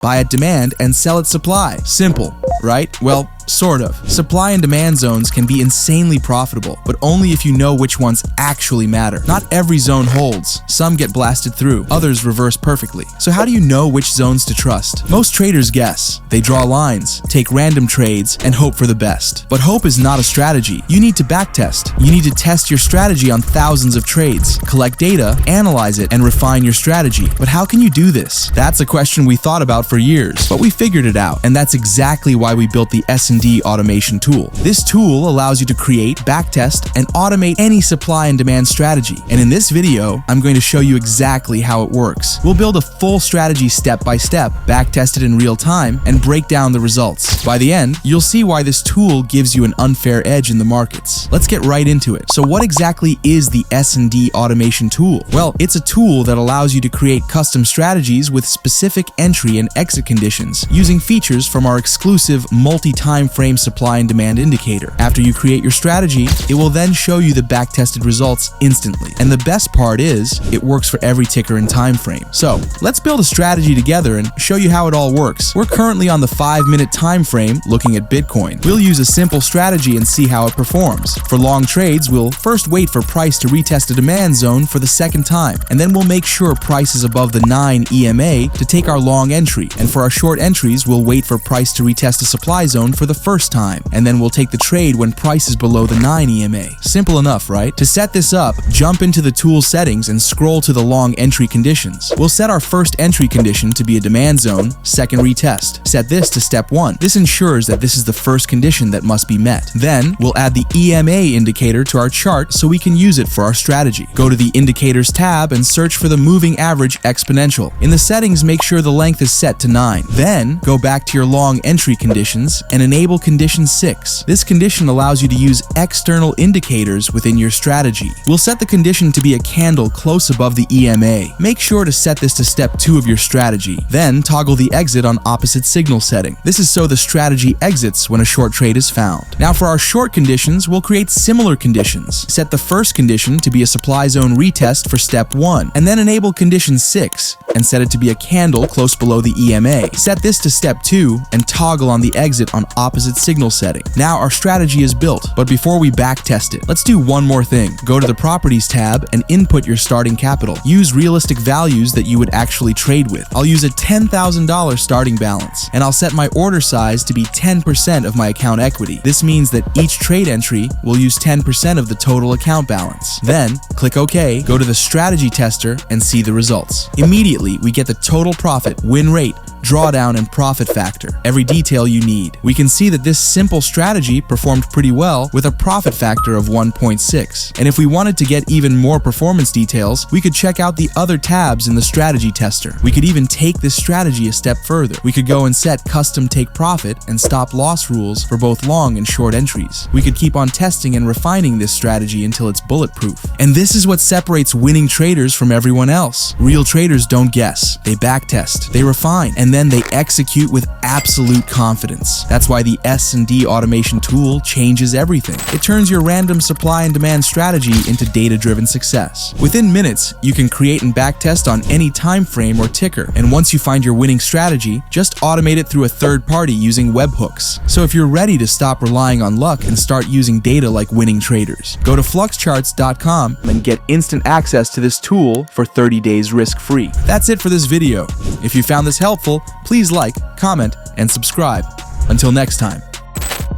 Buy at demand and sell at supply. Simple, right? Well, sort of. Supply and demand zones can be insanely profitable, but only if you know which ones actually matter. Not every zone holds. Some get blasted through, others reverse perfectly. So how do you know which zones to trust? Most traders guess. They draw lines, take random trades, and hope for the best. But hope is not a strategy. You need to backtest. You need to test your strategy on thousands of trades, collect data, analyze it, and refine your strategy. But how can you do this? That's a question we thought about for years, but we figured it out, and that's exactly why we built the S&D automation tool. This tool allows you to create, backtest, and automate any supply and demand strategy. And in this video, I'm going to show you exactly how it works. We'll build a full strategy step by step, backtest it in real time, and break down the results. By the end, you'll see why this tool gives you an unfair edge in the markets. Let's get right into it. So what exactly is the S&D automation tool? Well, it's a tool that allows you to create custom strategies with specific entry and exit conditions using features from our exclusive multi-time frame supply and demand indicator. After you create your strategy, it will then show you the backtested results instantly. And the best part is, it works for every ticker and time frame. So let's build a strategy together and show you how it all works. We're currently on the 5-minute time frame looking at Bitcoin. We'll use a simple strategy and see how it performs. For long trades, we'll first wait for price to retest a demand zone for the second time, and then we'll make sure price is above the 9 EMA to take our long entry. And for our short entries, we'll wait for price to retest a supply zone for the first time, and then we'll take the trade when price is below the 9 EMA. Simple enough, right? To set this up, jump into the tool settings and scroll to the long entry conditions. We'll set our first entry condition to be a demand zone, second retest. Set this to step 1. This ensures that this is the first condition that must be met. Then, we'll add the EMA indicator to our chart so we can use it for our strategy. Go to the Indicators tab and search for the moving average exponential. In the settings, make sure the length is set to 9. Then, go back to your long entry conditions and enable condition 6. This condition allows you to use external indicators within your strategy. We'll set the condition to be a candle close above the EMA. Make sure to set this to step 2 of your strategy. Then toggle the exit on opposite signal setting. This is so the strategy exits when a short trade is found. Now for our short conditions, we'll create similar conditions. Set the first condition to be a supply zone retest for step 1, and then enable condition 6 and set it to be a candle close below the EMA. Set this to step 2 and toggle on the exit on opposite signal setting. Now our strategy is built, but before we backtest it, let's do one more thing. Go to the Properties tab and input your starting capital. Use realistic values that you would actually trade with. I'll use a $10,000 starting balance, and I'll set my order size to be 10% of my account equity. This means that each trade entry will use 10% of the total account balance. Then, click OK, go to the strategy tester, and see the results. Immediately, we get the total profit, win rate, drawdown, and profit factor, every detail you need. We can see that this simple strategy performed pretty well with a profit factor of 1.6. And if we wanted to get even more performance details, we could check out the other tabs in the strategy tester. We could even take this strategy a step further. We could go and set custom take profit and stop loss rules for both long and short entries. We could keep on testing and refining this strategy until it's bulletproof. And this is what separates winning traders from everyone else. Real traders don't guess. They backtest, they refine, and then they execute with absolute confidence. That's why the S&D automation tool changes everything. It turns your random supply and demand strategy into data-driven success. Within minutes, you can create and backtest on any time frame or ticker. And once you find your winning strategy, just automate it through a third party using webhooks. So if you're ready to stop relying on luck and start using data like winning traders, go to fluxcharts.com and get instant access to this tool for 30 days risk-free. That's it for this video. If you found this helpful, please like, comment, and subscribe. Until next time.